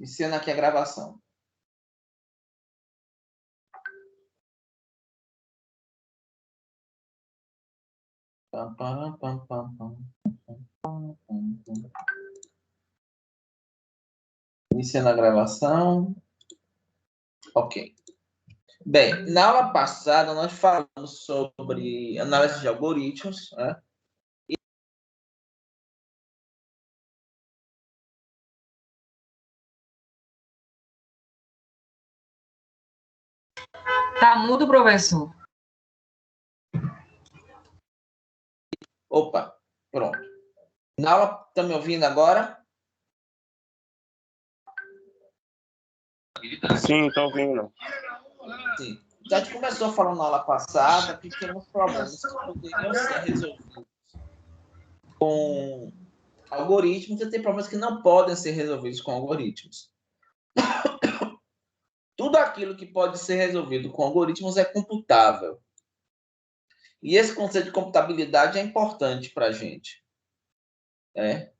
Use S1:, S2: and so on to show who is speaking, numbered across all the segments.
S1: Iniciando aqui a gravação. Iniciando a gravação. Ok. Bem, na aula passada nós falamos sobre análise de algoritmos, né?
S2: Tá mudo, professor.
S1: Opa, pronto. Na aula, estão me ouvindo agora?
S3: Sim, estou ouvindo.
S1: Sim. A gente começou falando na aula passada que temos problemas que poderiam ser resolvidos com algoritmos e tem problemas que não podem ser resolvidos com algoritmos. Tudo aquilo que pode ser resolvido com algoritmos é computável. E esse conceito de computabilidade é importante para a gente. Né?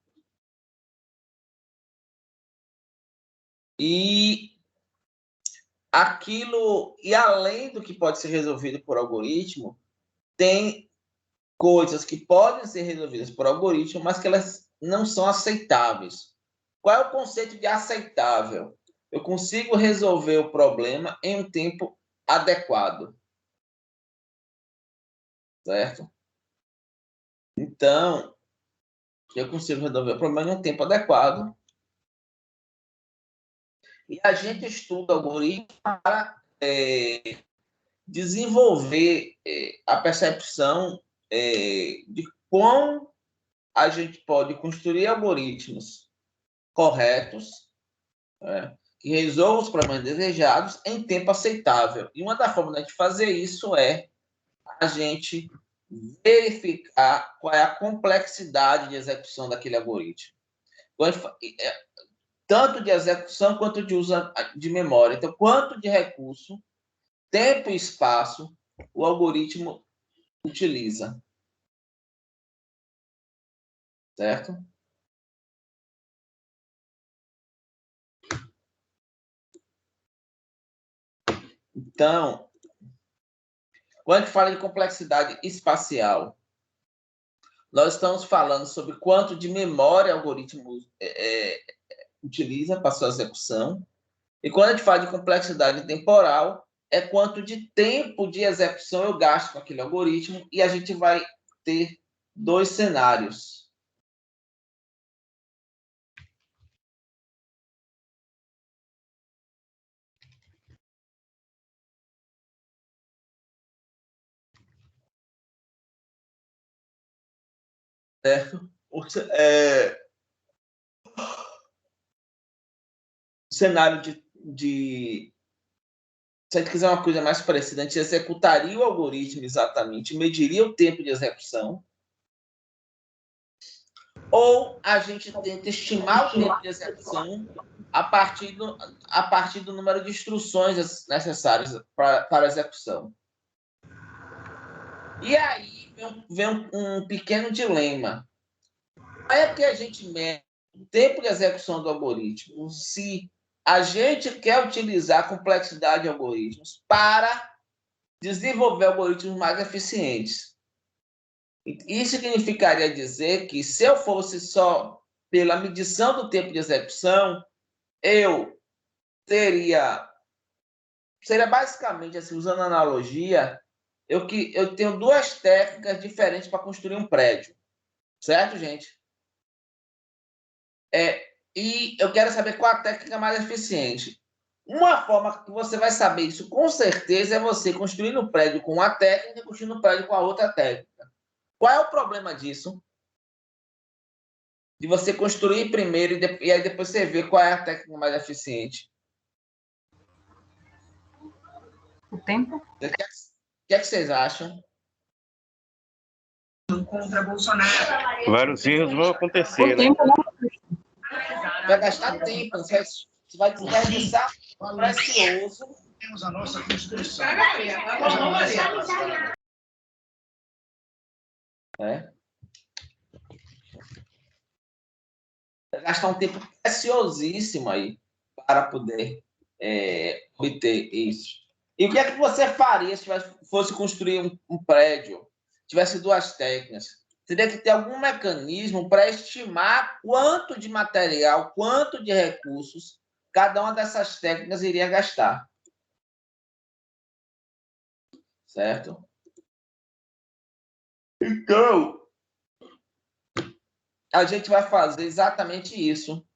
S1: E além do que pode ser resolvido por algoritmo, tem coisas que podem ser resolvidas por algoritmo, mas que elas não são aceitáveis. Qual é o conceito de aceitável? Eu consigo resolver o problema em um tempo adequado. Certo? Então, eu consigo resolver o problema em um tempo adequado. E a gente estuda algoritmo para desenvolver a percepção de como a gente pode construir algoritmos corretos, que resolvam os problemas desejados em tempo aceitável. E uma das formas de fazer isso é a gente verificar qual é a complexidade de execução daquele algoritmo. Tanto de execução quanto de uso de memória. Então, quanto de recurso, tempo e espaço o algoritmo utiliza. Certo? Então, quando a gente fala de complexidade espacial, nós estamos falando sobre quanto de memória o algoritmo utiliza para sua execução. E quando a gente fala de complexidade temporal, é quanto de tempo de execução eu gasto com aquele algoritmo, e a gente vai ter dois cenários. Certo? O cenário se a gente quiser uma coisa mais parecida, a gente executaria o algoritmo exatamente, mediria o tempo de execução, ou a gente tenta estimar o tempo de execução a partir do número de instruções necessárias para a execução. E aí vem um pequeno dilema. É que a gente mede o tempo de execução do algoritmo se a gente quer utilizar a complexidade de algoritmos para desenvolver algoritmos mais eficientes. Isso significaria dizer que, se eu fosse só pela medição do tempo de execução, eu seria basicamente, assim, usando analogia, eu tenho duas técnicas diferentes para construir um prédio. Certo, gente? E eu quero saber qual a técnica mais eficiente. Uma forma que você vai saber isso com certeza é você construindo um prédio com uma técnica e construindo um prédio com a outra técnica. Qual é o problema disso? De você construir primeiro e aí depois você vê qual é a técnica mais eficiente.
S2: O tempo?
S1: O que é que vocês acham?
S4: Contra Bolsonaro.
S3: Vários erros vão acontecer,
S2: O tempo não.
S1: Vai gastar tempo, você vai desperdiçar precioso.
S4: Temos a nossa Constituição.
S1: Vai gastar um tempo preciosíssimo aí para poder obter isso. E o que é que você faria se fosse construir um prédio, tivesse duas técnicas? Teria que ter algum mecanismo para estimar quanto de material, quanto de recursos cada uma dessas técnicas iria gastar. Certo? Então, a gente vai fazer exatamente isso.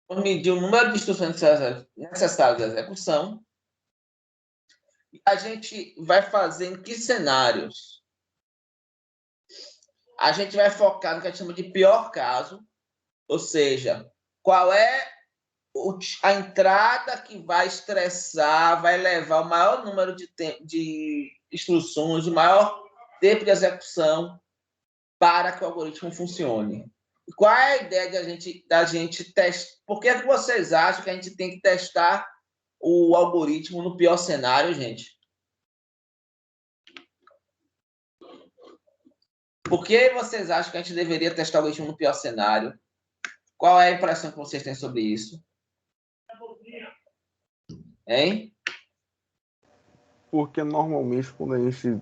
S1: Vamos medir o número de instruções necessárias de execução. A gente vai fazer em que cenários? A gente vai focar no que a gente chama de pior caso, ou seja, qual é a entrada que vai estressar, vai levar o maior número de instruções, o maior tempo de execução para que o algoritmo funcione. Qual é a ideia da gente testar? Por que vocês acham que a gente tem que testar o algoritmo no pior cenário, gente? Por que vocês acham que a gente deveria testar o algoritmo no pior cenário? Qual é a impressão que vocês têm sobre isso? Hein?
S5: Porque normalmente quando a gente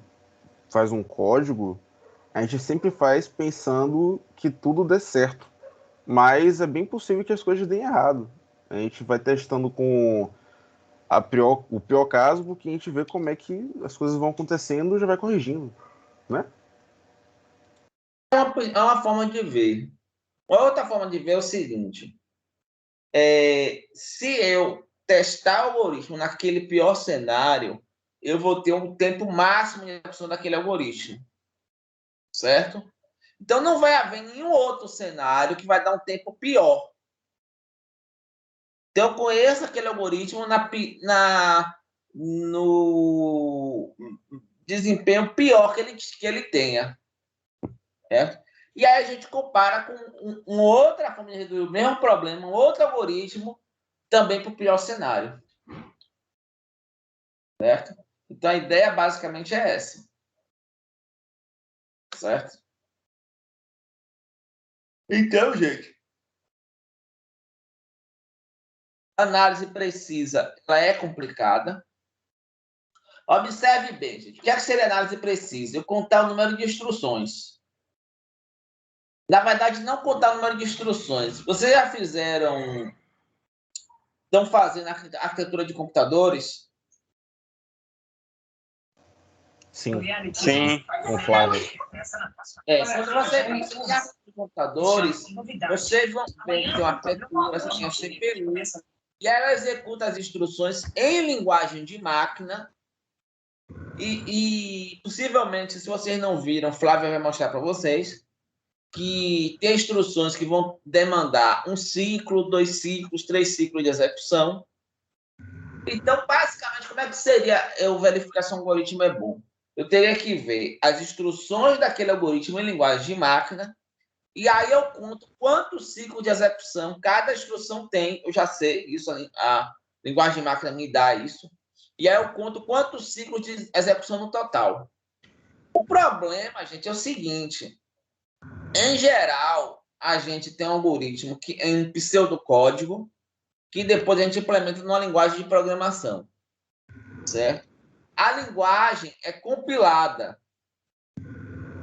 S5: faz um código, a gente sempre faz pensando que tudo dê certo. Mas é bem possível que as coisas deem errado. A gente vai testando com o pior caso, porque a gente vê como é que as coisas vão acontecendo e já vai corrigindo, né?
S1: É uma forma de ver. Uma outra forma de ver é o seguinte. Se eu testar o algoritmo naquele pior cenário, eu vou ter um tempo máximo de execução daquele algoritmo. Certo? Então, não vai haver nenhum outro cenário que vai dar um tempo pior. Então, eu conheço aquele algoritmo no desempenho pior que ele tenha. Certo? E aí a gente compara com outra forma de resolver o mesmo problema, um outro algoritmo, também para o pior cenário. Certo? Então, a ideia basicamente é essa. Certo? Então, gente, a análise precisa, ela é complicada. Observe bem, gente. O que seria análise precisa? Eu contar o número de instruções. Na verdade, não contar o número de instruções. Vocês já estão fazendo arquitetura de computadores?
S5: Sim.
S3: Sim.
S5: Com Flávio.
S1: Quando você tem arquitetura de computadores, vocês vão ver que tem uma arquitetura, você tem a CPU, e ela executa as instruções em linguagem de máquina. E possivelmente, se vocês não viram, Flávia vai mostrar para vocês que tem instruções que vão demandar um ciclo, 2 ciclos, 3 ciclos de execução. Então, basicamente, como é que seria a verificação do algoritmo é bom? Eu teria que ver as instruções daquele algoritmo em linguagem de máquina, e aí eu conto quantos ciclos de execução cada instrução tem. Eu já sei isso, a linguagem de máquina me dá isso. E aí eu conto quantos ciclos de execução no total. O problema, gente, é o seguinte. Em geral, a gente tem um algoritmo que é um pseudocódigo que depois a gente implementa numa linguagem de programação. Certo? A linguagem é compilada.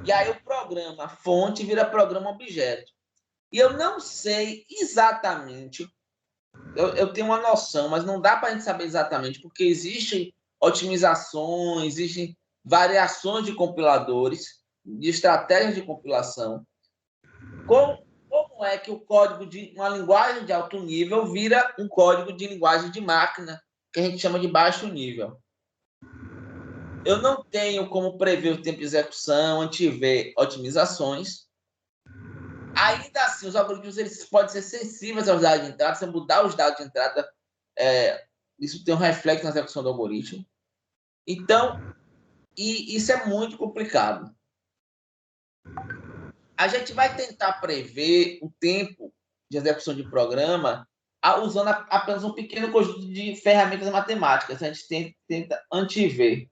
S1: E aí o programa fonte vira programa objeto. E eu não sei exatamente, eu tenho uma noção, mas não dá para a gente saber exatamente, porque existem otimizações, existem variações de compiladores, de estratégias de compilação. Como é que o código de uma linguagem de alto nível vira um código de linguagem de máquina, que a gente chama de baixo nível? Eu não tenho como prever o tempo de execução, antever otimizações. Ainda assim, os algoritmos eles podem ser sensíveis aos dados de entrada. Se eu mudar os dados de entrada, isso tem um reflexo na execução do algoritmo. Então, isso é muito complicado. A gente vai tentar prever o tempo de execução de programa usando apenas um pequeno conjunto de ferramentas matemáticas. A gente tenta antever.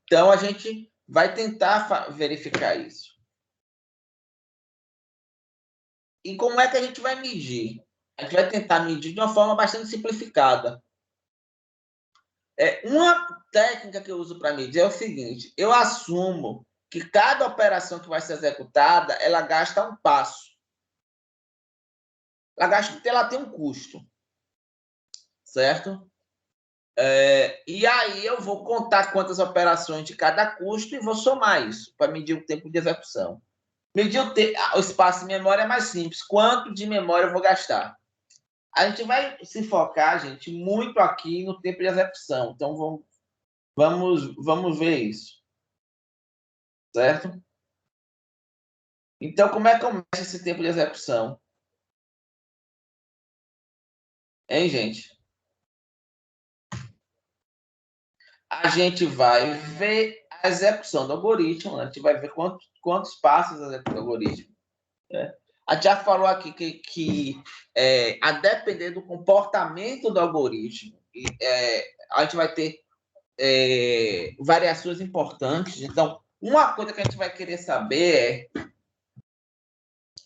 S1: Então, a gente vai tentar verificar isso. E como é que a gente vai medir? A gente vai tentar medir de uma forma bastante simplificada. Uma técnica que eu uso para medir é o seguinte: eu assumo que cada operação que vai ser executada, ela gasta um passo. Ela tem um custo, certo? E aí eu vou contar quantas operações de cada custo e vou somar isso para medir o tempo de execução. Medir o espaço de memória é mais simples. Quanto de memória eu vou gastar? A gente vai se focar, gente, muito aqui no tempo de execução. Então, vamos ver isso. Certo? Então, como é que começa esse tempo de execução? Hein, gente? A gente vai ver a execução do algoritmo, né? A gente vai ver quantos passos executa o algoritmo. Né? A gente já falou aqui que a depender do comportamento do algoritmo, a gente vai ter variações importantes. Então, uma coisa que a gente vai querer saber é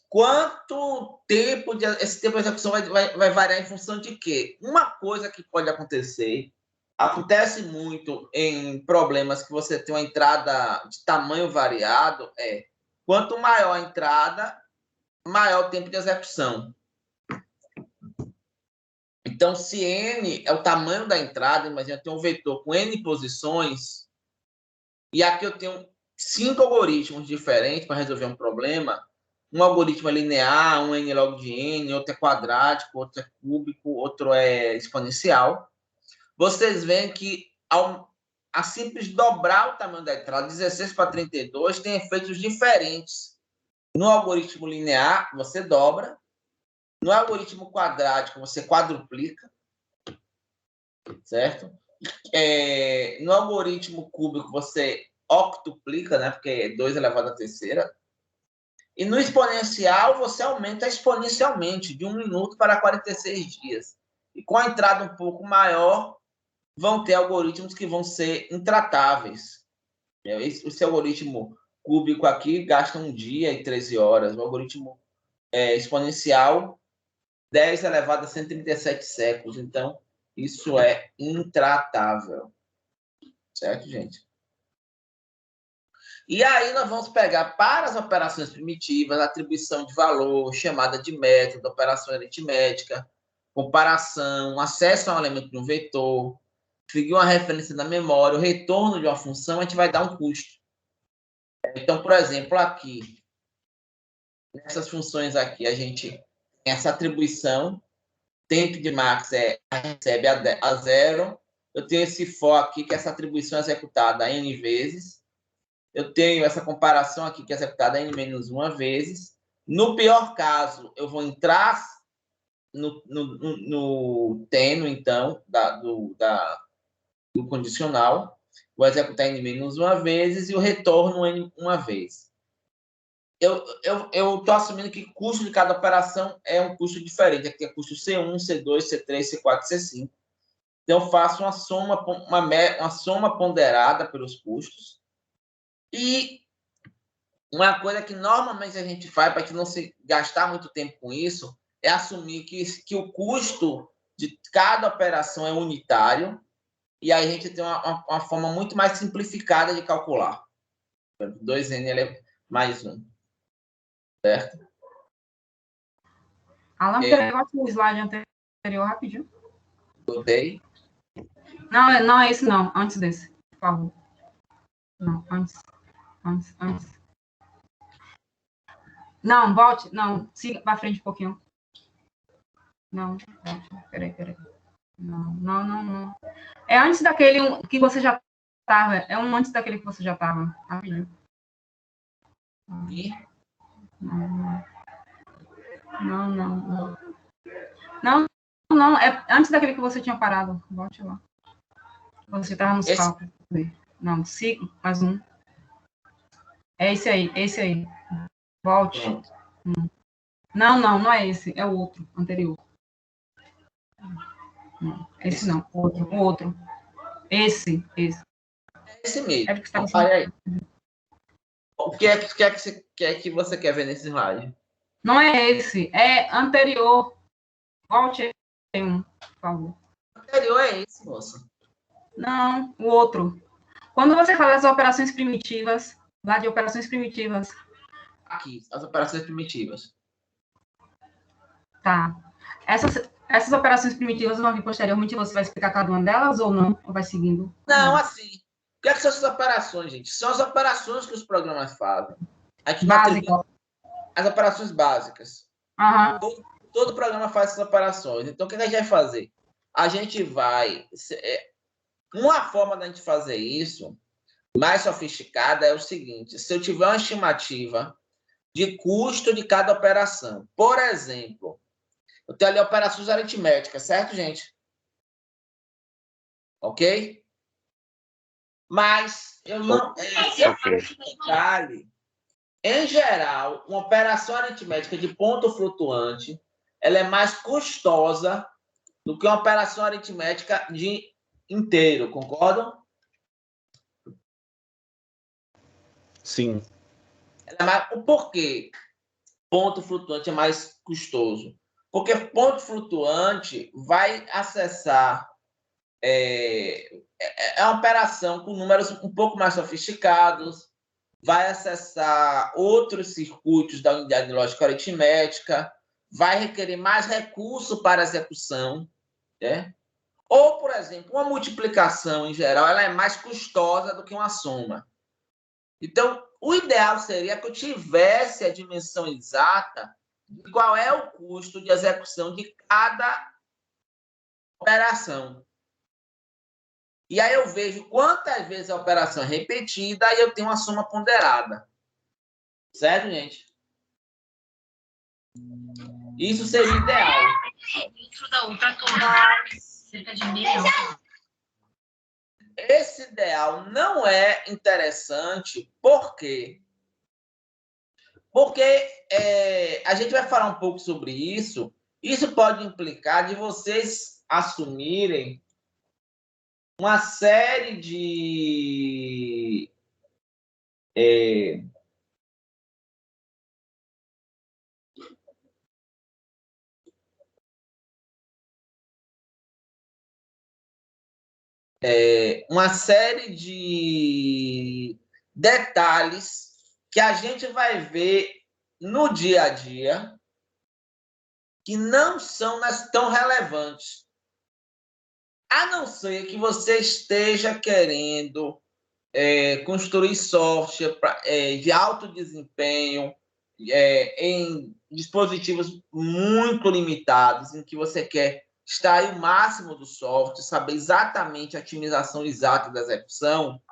S1: quanto tempo esse tempo de execução vai variar em função de quê? Uma coisa que pode acontecer, acontece muito em problemas que você tem uma entrada de tamanho variado, quanto maior a entrada, maior o tempo de execução. Então, se n é o tamanho da entrada, imagina, eu tenho um vetor com n posições, e aqui eu tenho 5 algoritmos diferentes para resolver um problema. Um algoritmo é linear, um n log de n, outro é quadrático, outro é cúbico, outro é exponencial. Vocês veem que a simples dobrar o tamanho da entrada, 16 para 32, tem efeitos diferentes. No algoritmo linear, você dobra. No algoritmo quadrático, você quadruplica. Certo? No algoritmo cúbico, você octuplica, né? Porque é 2 elevado à terceira. E no exponencial, você aumenta exponencialmente, de 1 minuto para 46 dias. E com a entrada um pouco maior, vão ter algoritmos que vão ser intratáveis. Esse algoritmo cúbico aqui gasta 1 dia e 13 horas. O algoritmo exponencial, 10 elevado a 137 séculos. Então, isso é intratável. Certo, gente? E aí nós vamos pegar para as operações primitivas, atribuição de valor, chamada de método, operação aritmética, comparação, acesso a um elemento de um vetor, seguir uma referência na memória, o retorno de uma função, a gente vai dar um custo. Então, por exemplo, aqui, nessas funções aqui, a gente tem essa atribuição, tempo de max recebe a 0, eu tenho esse for aqui, que essa atribuição é executada n vezes, eu tenho essa comparação aqui, que é executada n-1 vezes. No pior caso, eu vou entrar no teno, então, do condicional, vou executar n-1 vezes e o retorno n-1 vez. Eu estou assumindo que o custo de cada operação é um custo diferente. Aqui é custo C1, C2, C3, C4, C5. Então, eu faço uma soma ponderada pelos custos. E uma coisa que normalmente a gente faz, para que não se gastar muito tempo com isso, é assumir que o custo de cada operação é unitário, e aí a gente tem uma forma muito mais simplificada de calcular. 2n mais 1. Certo?
S2: Alan, pega o slide anterior rapidinho.
S1: Botei.
S2: Não é esse não, antes desse, por favor. Não, antes. Não, volte, não, siga para frente um pouquinho. Não, peraí. Não. É antes daquele que você já estava, antes daquele que você já estava. Rapidinho. Não, é antes daquele que você tinha parado. Volte lá. Você estava nos cálculos. Não, siga, mais um. É esse aí. Volte. Não é esse, é o outro, anterior. Não, esse não, o outro. Esse.
S1: É esse mesmo.
S2: É porque está
S1: Olha aí. O que é que você quer ver nesse slide?
S2: Não é esse, é anterior. Volte aí um, por favor.
S1: O anterior é esse, moça.
S2: Não, o outro. Quando você fala das operações primitivas, lá de operações primitivas,
S1: Aqui, as operações primitivas.
S2: tá. Essas operações primitivas vão vir posteriormente, você vai explicar cada uma delas ou não? Ou vai seguindo?
S1: Não, assim. O que são essas operações, gente? São as operações que os programas fazem. Aqui não atribui
S2: Básico.
S1: as operações básicas.
S2: Aham.
S1: Todo programa faz essas operações. Então, o que a gente vai fazer? A gente vai... Uma forma da gente fazer isso, mais sofisticada, é o seguinte. Se eu tiver uma estimativa de custo de cada operação, por exemplo, eu tenho ali operações aritméticas, certo, gente? Ok? Mas eu não... Se eu
S3: Ok.
S1: detalhe, em geral, uma operação aritmética de ponto flutuante, ela é mais custosa do que uma operação aritmética de inteiro, concordam?
S5: Sim.
S1: Por quê? Ponto flutuante é mais custoso. Porque ponto flutuante vai acessar uma operação com números um pouco mais sofisticados, vai acessar outros circuitos da unidade lógica aritmética, vai requerer mais recurso para execução, né? Ou, por exemplo, uma multiplicação, em geral, ela é mais custosa do que uma soma. Então, o ideal seria que eu tivesse a dimensão exata de qual é o custo de execução de cada operação. E aí eu vejo quantas vezes a operação é repetida e eu tenho uma soma ponderada. Certo, gente? Isso seria ideal.
S4: Dentro da outra torre, cerca de 1.000.
S1: Esse ideal não é interessante, por quê? Porque a gente vai falar um pouco sobre isso. Isso pode implicar de vocês assumirem uma série de uma série de detalhes que a gente vai ver no dia a dia que não são tão relevantes. A não ser que você esteja querendo construir software de alto desempenho em dispositivos muito limitados, em que você quer extrair o máximo do software, saber exatamente a otimização exata da execução.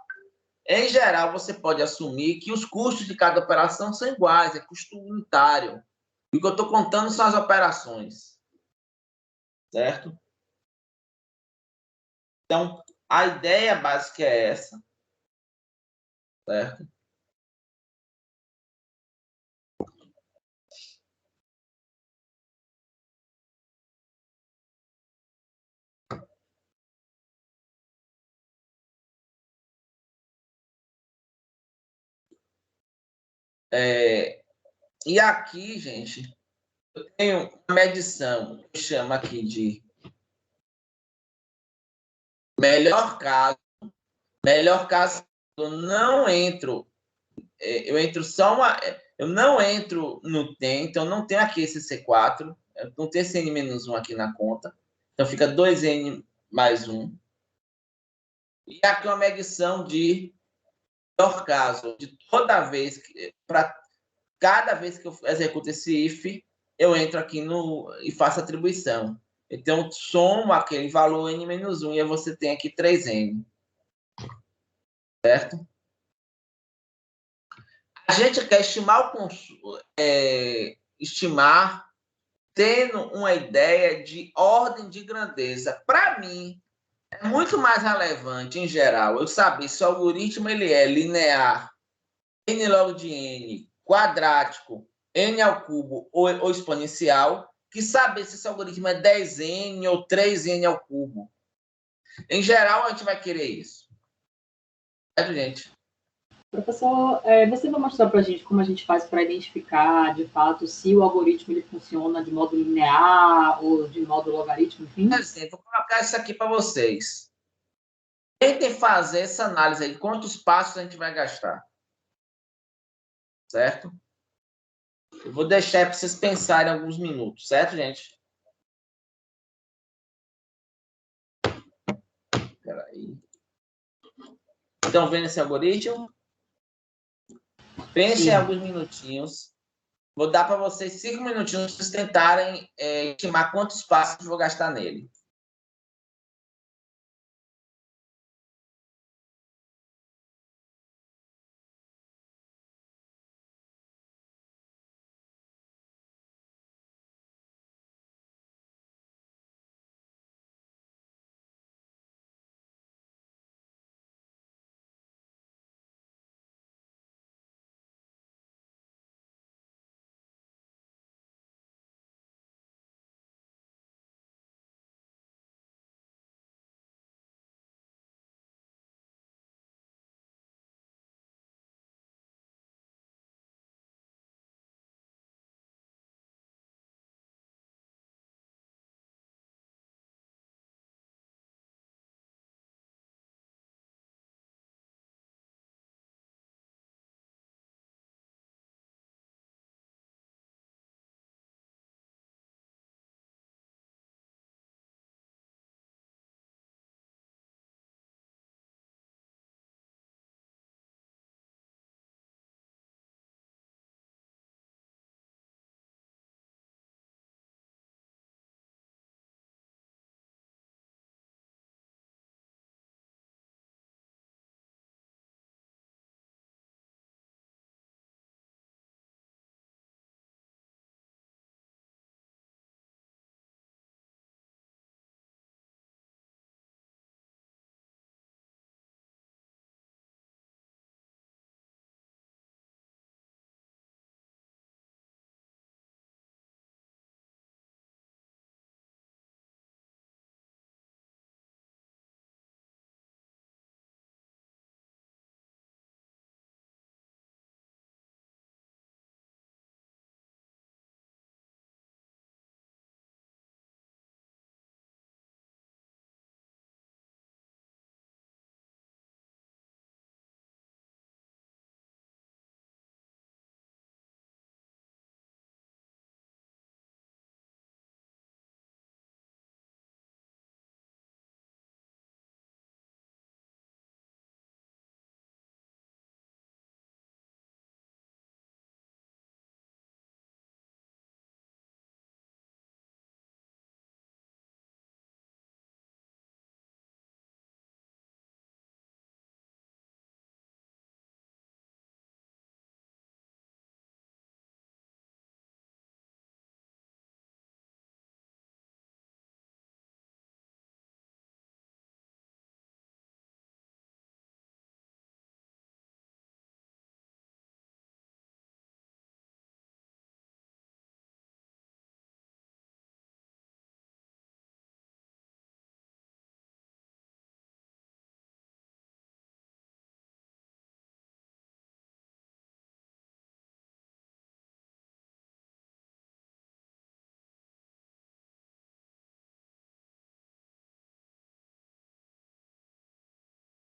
S1: Em geral, você pode assumir que os custos de cada operação são iguais, é custo unitário. E o que eu estou contando são as operações. Certo? Então, a ideia básica é essa. Certo? E aqui, gente, eu tenho uma medição que chama aqui de melhor caso. Melhor caso, eu não entro, eu entro só uma. Eu não entro no TEM, então não tenho aqui esse C4, eu não tenho esse N-1 aqui na conta. Então fica 2N mais 1. E aqui uma medição de melhor caso, de toda vez, para cada vez que eu executo esse if, eu entro aqui e faço atribuição. Então, somo aquele valor N-1 e você tem aqui 3N. Certo? A gente quer estimar tendo uma ideia de ordem de grandeza. Para mim, é muito mais relevante, em geral, eu saber se o algoritmo ele é linear, n log de n, quadrático, n ao cubo ou exponencial, que saber se esse algoritmo é 10n ou 3n ao cubo. Em geral, a gente vai querer isso. Certo, gente?
S6: Professor, você vai mostrar para a gente como a gente faz para identificar, de fato, se o algoritmo ele funciona de modo linear ou de modo logaritmo, enfim?
S1: Por exemplo, vou colocar isso aqui para vocês. Tentem fazer essa análise aí. Quantos passos a gente vai gastar? Certo? Eu vou deixar para vocês pensarem alguns minutos. Certo, gente? Espera aí. Estão vendo esse algoritmo? Pensem em alguns minutinhos. Vou dar para vocês 5 minutinhos para vocês tentarem estimar quantos passos eu vou gastar nele.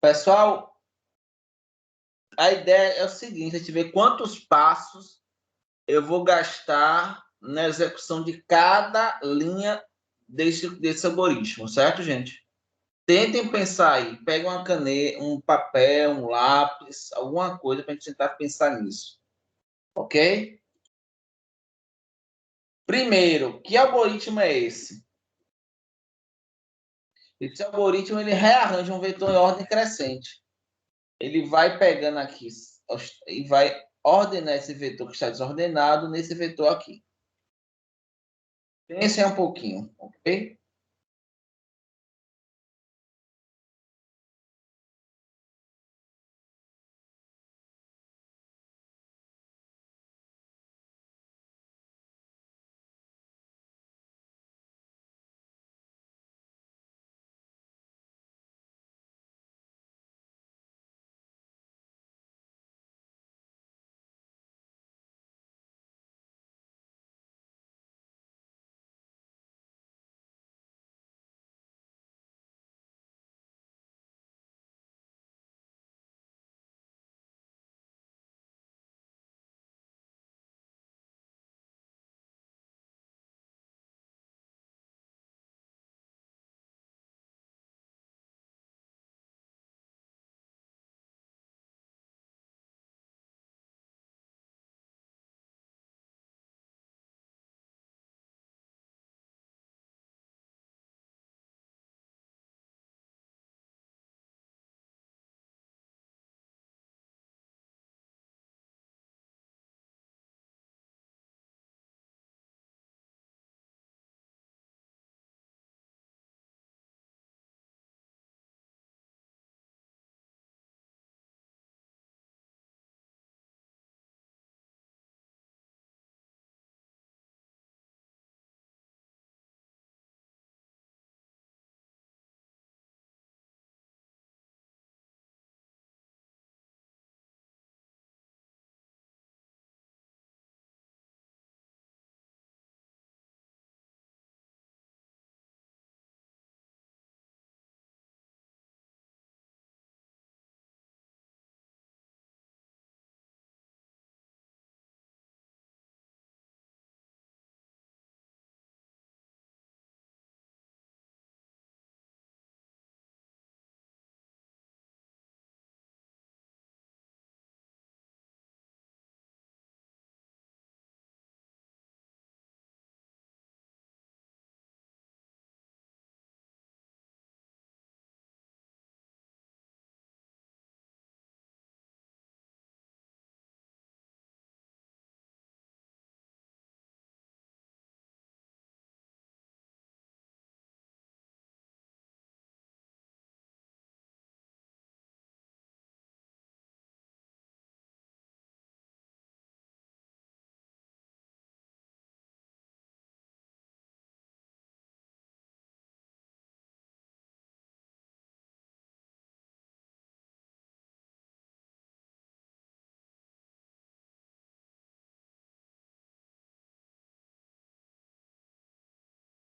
S1: Pessoal, a ideia é o seguinte: a gente vê quantos passos eu vou gastar na execução de cada linha desse algoritmo, certo, gente? Tentem pensar aí, peguem uma caneta, um papel, um lápis, alguma coisa para a gente tentar pensar nisso, ok? Primeiro, que algoritmo é esse? Esse algoritmo ele rearranja um vetor em ordem crescente. Ele vai pegando aqui e vai ordenar esse vetor que está desordenado nesse vetor aqui. Pensem um pouquinho, ok?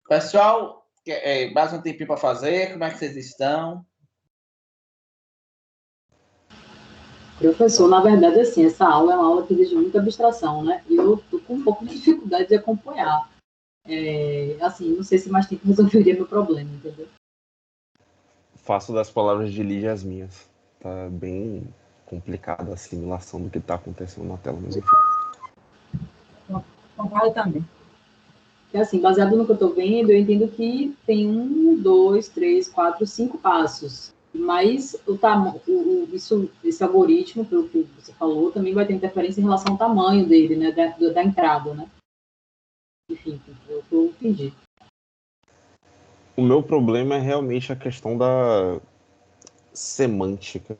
S1: Pessoal, mais um tempinho para fazer. Como é que vocês estão?
S6: Professor, na verdade, assim, essa aula é uma aula que exige muita abstração, né? E eu tô com um pouco de dificuldade de acompanhar. Assim, não sei se mais tempo resolveria meu problema, entendeu?
S5: Faço das palavras de Lígia as minhas. Tá bem complicada a assimilação do que tá acontecendo na tela, mas enfim.
S2: Concordo também.
S6: Assim, baseado no que eu estou vendo, eu entendo que tem 1, 2, 3, 4, 5 passos. Mas esse algoritmo, pelo que você falou, também vai ter interferência em relação ao tamanho dele, né, da entrada, né? Enfim, eu entendi.
S5: O meu problema é realmente a questão da semântica.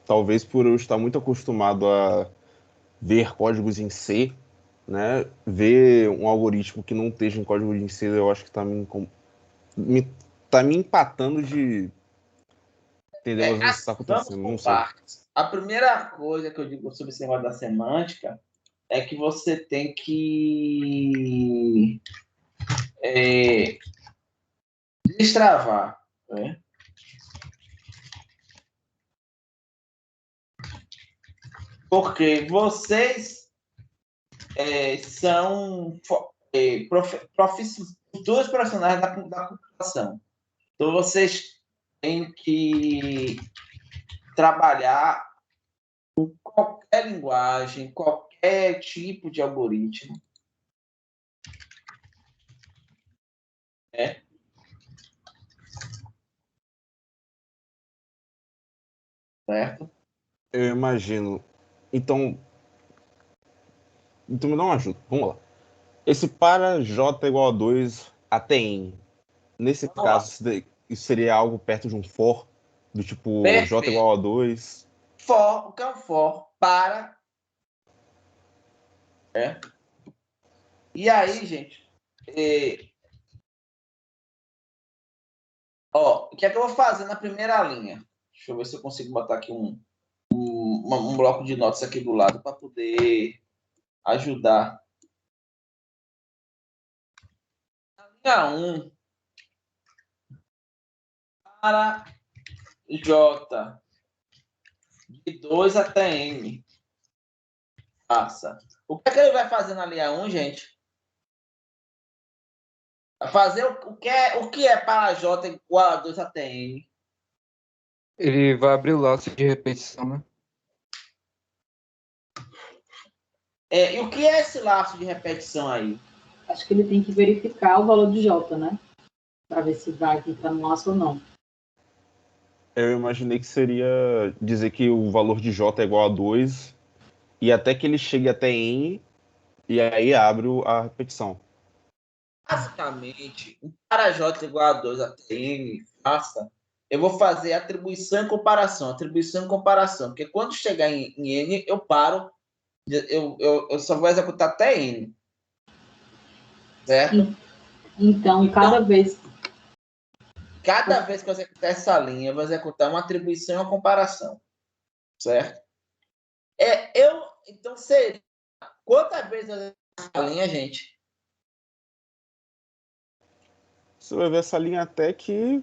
S5: Talvez por eu estar muito acostumado a ver códigos em C, né? Ver um algoritmo que não esteja em código em C, eu acho que está tá me empatando de entender mais ou menos o que está
S1: Vamos
S5: acontecendo. Não
S1: por
S5: sei.
S1: partes. A primeira coisa que eu digo sobre esse negócio da semântica é que você tem que destravar, né? Porque vocês são futuros profissionais da computação. Então, vocês têm que trabalhar com qualquer linguagem, qualquer tipo de algoritmo. Né? Certo?
S5: Eu imagino. Então me dá uma ajuda. Vamos lá. Esse para J igual a 2 até N. Nesse
S1: Vamos lá.
S5: caso, isso seria algo perto de um for, do tipo J
S1: Perfeito.
S5: igual a 2.
S1: For, o que é um for? Para. E aí, gente, o que é que eu vou fazer na primeira linha? Deixa eu ver se eu consigo botar aqui um bloco de notas aqui do lado para poder ajudar. Na linha 1, para J, de 2 até N. Passa. O que é que ele vai fazer na linha 1, gente? Vai fazer o que é para J igual a 2 até N?
S7: Ele vai abrir o laço de repetição, né?
S1: E o que é esse laço de repetição aí?
S6: Acho que ele tem que verificar o valor de J, né? Para ver se vai entrar no laço ou não.
S5: Eu imaginei que seria dizer que o valor de J é igual a 2 e até que ele chegue até N e aí abre a repetição.
S1: Basicamente, um para J igual a 2 até N, faça. Eu vou fazer atribuição e comparação. Porque quando chegar em N, eu paro. Eu só vou executar até N. Certo?
S6: Então, cada vez
S1: que eu executar essa linha, eu vou executar uma atribuição e uma comparação. Certo? Então, seria. Quantas vezes eu executo essa linha, gente?
S5: Você vai ver essa linha até que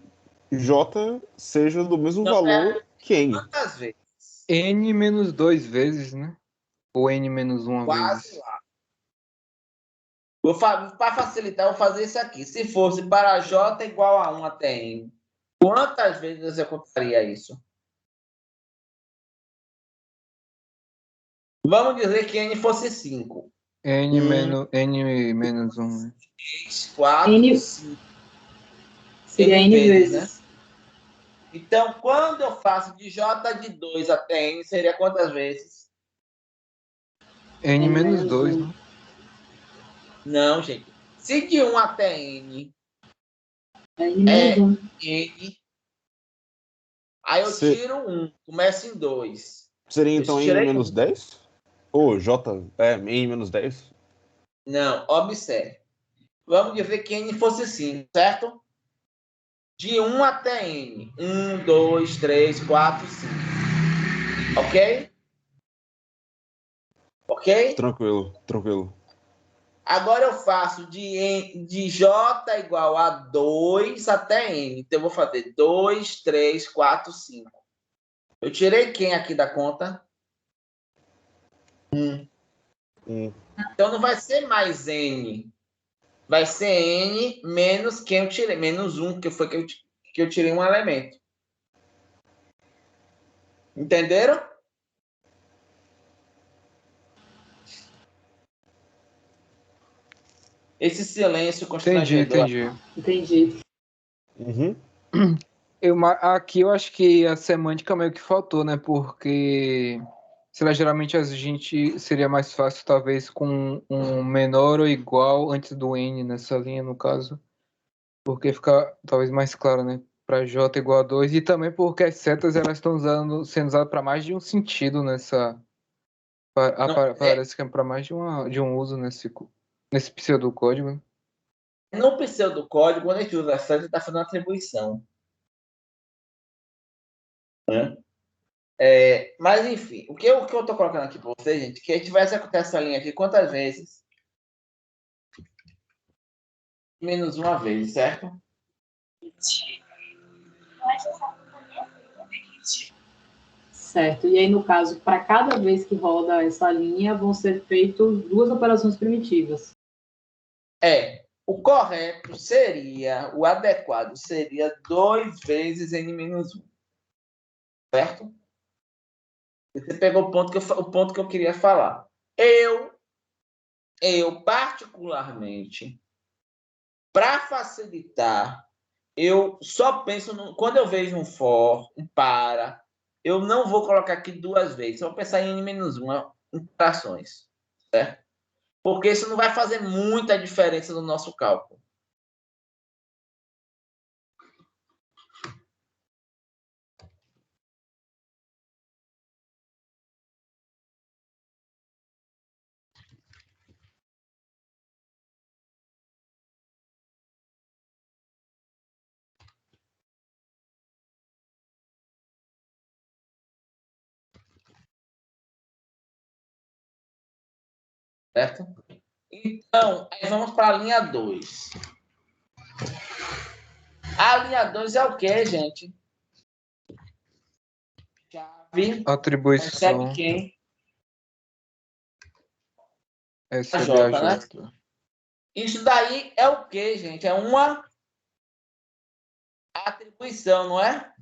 S5: J seja do mesmo
S1: Não,
S5: valor que N.
S1: Quantas vezes?
S7: N menos 2 vezes, né? Ou N menos 1
S1: Quase
S7: vezes.
S1: lá. Para facilitar, eu vou fazer isso aqui. Se fosse para J igual a 1 até N, quantas vezes eu executaria isso? Vamos dizer que N fosse 5.
S7: N menos 1. Né?
S1: 3, 4,
S6: N
S1: 5.
S6: seria N vezes.
S1: Né? Então, quando eu faço de J de 2 até N, seria quantas vezes?
S7: N menos 2, né?
S1: Não, gente. Se de 1 até N
S6: É N menos 1.
S1: N, aí eu tiro 1, começo em 2.
S5: Seria então N
S1: tirei
S5: menos 10? Ou J, N menos 10?
S1: Não, observe. Vamos dizer que N fosse 5, certo? De 1 até N. 1, 2, 3, 4, 5. Ok? Ok?
S5: Tranquilo.
S1: Agora eu faço de J igual a 2 até N. Então, eu vou fazer 2, 3, 4, 5. Eu tirei quem aqui da conta? 1. Então, não vai ser mais N. Vai ser N menos quem eu tirei. Menos 1, que foi que eu tirei um elemento. Entenderam? Esse silêncio constrangedor.
S6: Entendi.
S5: Uhum.
S7: Aqui eu acho que a semântica meio que faltou, né? Porque, sei lá, geralmente a gente seria mais fácil, talvez, com um menor ou igual antes do N nessa linha, no caso. Porque fica talvez mais claro, né? Para J igual a 2. E também porque as setas elas estão sendo usadas para mais de um sentido nessa. Parece que é para mais de um uso nesse pseudocódigo. Né?
S1: No pseudocódigo, quando a gente usa seta, está fazendo atribuição. Né? Mas, enfim, o que eu estou colocando aqui para vocês, gente, que a gente vai executar essa linha aqui quantas vezes? Menos uma vez, certo?
S6: Certo. E aí, no caso, para cada vez que roda essa linha, vão ser feitas 2 operações primitivas.
S1: O correto seria, o adequado seria 2 vezes N-1. Certo? Você pegou o ponto que eu queria falar. Eu particularmente, para facilitar, eu só penso quando eu vejo um for, um para, eu não vou colocar aqui 2 vezes, eu vou pensar em N-1 interações, certo? Porque isso não vai fazer muita diferença no nosso cálculo. Certo? Então, aí vamos para a linha 2. A linha 2 é o quê, gente? Chave.
S7: Atribuição.
S1: Recebe quem?
S7: Recebe a
S1: J,
S7: J.
S1: né? Isso daí é o quê, gente? É uma atribuição, não é?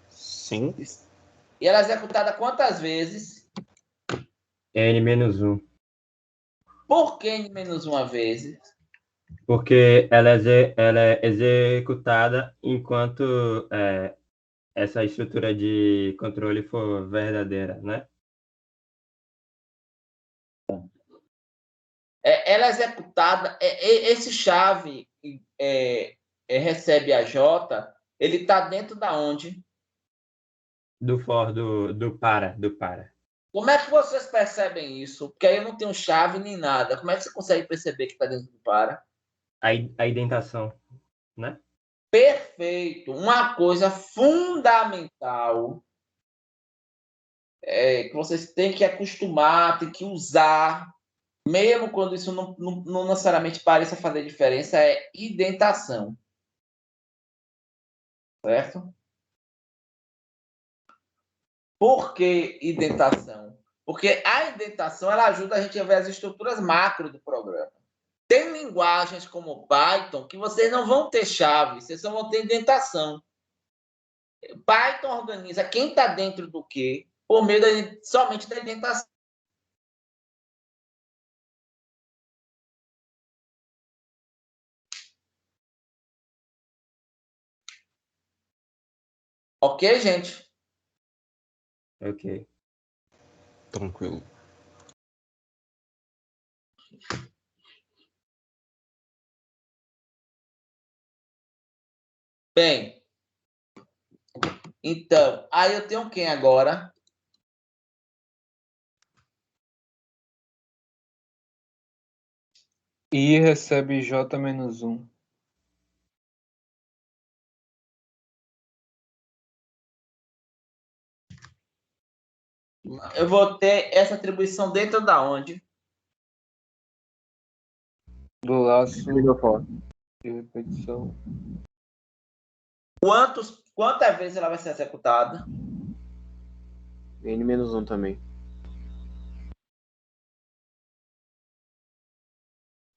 S5: Sim.
S1: E ela é executada quantas vezes?
S8: N-1.
S1: Por que N-1 vezes?
S8: Porque ela é executada enquanto essa estrutura de controle for verdadeira, né?
S1: Ela é executada. Esse chave recebe a J, ele está dentro da onde?
S8: Do for, do para.
S1: Como é que vocês percebem isso? Porque aí eu não tenho chave nem nada. Como é que você consegue perceber que está dentro do para?
S8: A indentação, né?
S1: Perfeito. Uma coisa fundamental que vocês têm que acostumar, têm que usar, mesmo quando isso não necessariamente pareça fazer diferença, é indentação. Certo? Por que indentação? Porque a indentação ela ajuda a gente a ver as estruturas macro do programa. Tem linguagens como Python que vocês não vão ter chave, vocês só vão ter indentação. Python organiza quem está dentro do quê por meio somente da indentação. Ok, gente?
S8: Ok.
S5: Tranquilo.
S1: Bem, então, aí eu tenho quem agora?
S7: I recebe J-1.
S1: Eu vou ter essa atribuição dentro da onde?
S7: Do laço
S5: Liga fora.
S7: de repetição.
S1: Quantas vezes ela vai ser executada?
S5: N-1 também.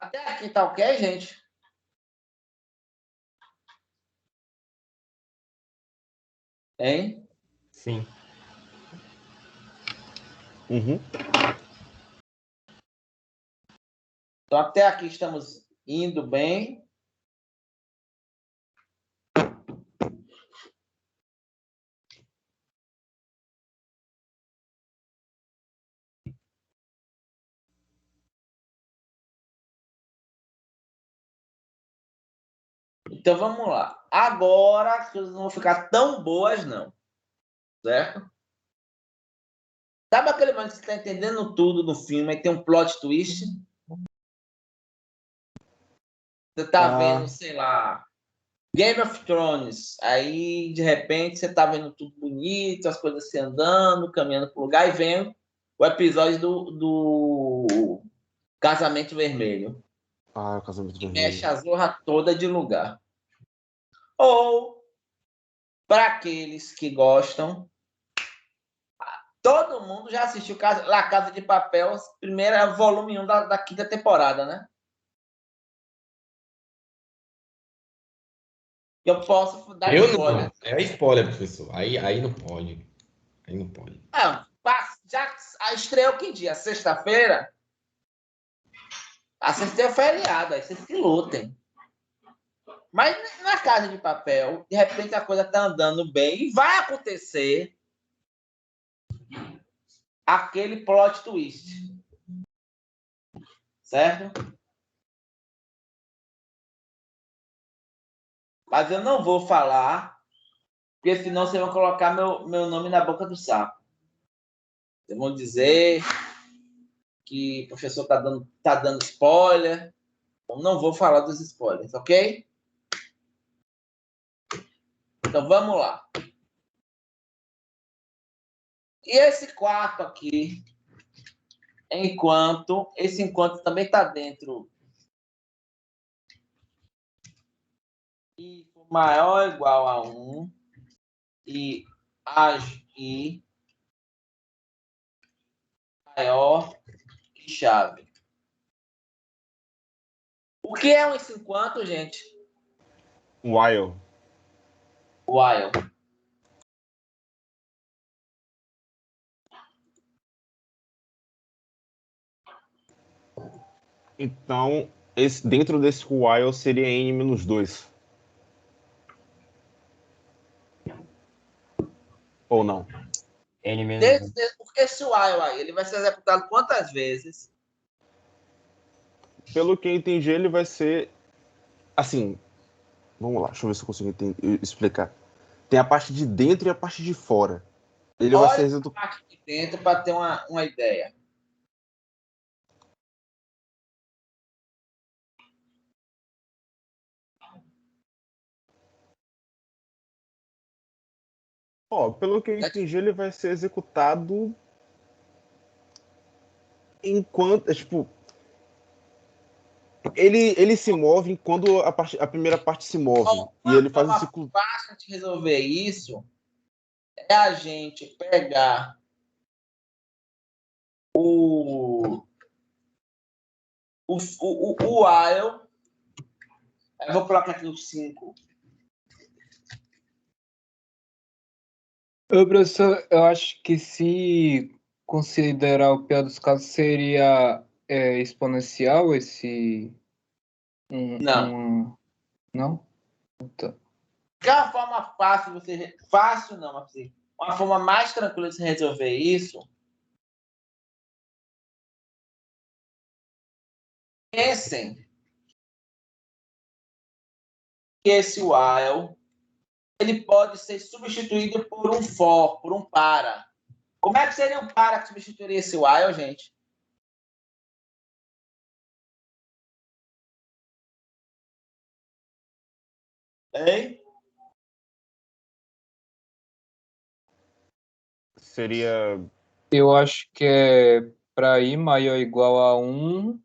S1: Até aqui tá ok, gente? Hein?
S8: Sim.
S5: Uhum.
S1: Então, até aqui estamos indo bem. Então, vamos lá. Agora, as coisas não vão ficar tão boas, não. Certo? Sabe aquele momento que você está entendendo tudo no filme e tem um plot twist? Você tá vendo, sei lá, Game of Thrones. Aí, de repente, você tá vendo tudo bonito, as coisas se andando, caminhando pro lugar, e vem o episódio do Casamento Vermelho.
S5: Ah, o Casamento
S1: Que
S5: Vermelho.
S1: mexe a zorra toda de lugar. Ou, para aqueles que gostam, todo mundo já assistiu La Casa de Papel, primeira volume 1 da quinta temporada, né? Eu posso dar
S9: Eu
S1: spoiler.
S9: não. É spoiler, professor. Aí não pode. Aí não pode.
S1: Já estreou que dia? Sexta-feira? A sexta é feriado, aí vocês se lutem. Mas na Casa de Papel, de repente a coisa tá andando bem e vai acontecer aquele plot twist. Certo? Mas eu não vou falar, porque senão vocês vão colocar meu nome na boca do sapo. Vocês vão dizer que o professor tá dando spoiler. Eu não vou falar dos spoilers, ok? Então vamos lá. E esse quarto aqui, esse enquanto também está dentro e maior ou igual a 1 e agir maior que chave. O que é um esse enquanto, gente?
S5: While.
S1: While.
S5: Então, dentro desse while seria N-2. Ou não?
S8: N menos 1.
S1: Esse while aí, ele vai ser executado quantas vezes?
S5: Pelo que eu entendi, ele vai ser assim. Vamos lá, deixa eu ver se eu consigo explicar. Tem a parte de dentro e a parte de fora. Ele vai ser
S1: Olha a
S5: executado.
S1: parte de dentro para ter uma ideia.
S5: Ó, pelo que eu entendi, ele vai ser executado enquanto. Tipo, ele se move quando a primeira parte se move. E ele faz um ciclo.
S1: Fácil de resolver isso é a gente pegar o while. Eu vou colocar aqui o 5.
S7: Ô, professor, eu acho que se considerar o pior dos casos seria exponencial esse.
S1: Não.
S7: Não? Tá.
S1: Que é uma forma fácil de você. Fácil não, mas assim, uma forma mais tranquila de você resolver isso. Pensem que esse while ele pode ser substituído por um for, por um para. Como é que seria um para que substituiria esse while, gente? Hein?
S5: Seria
S7: Eu acho que é para I maior ou igual a 1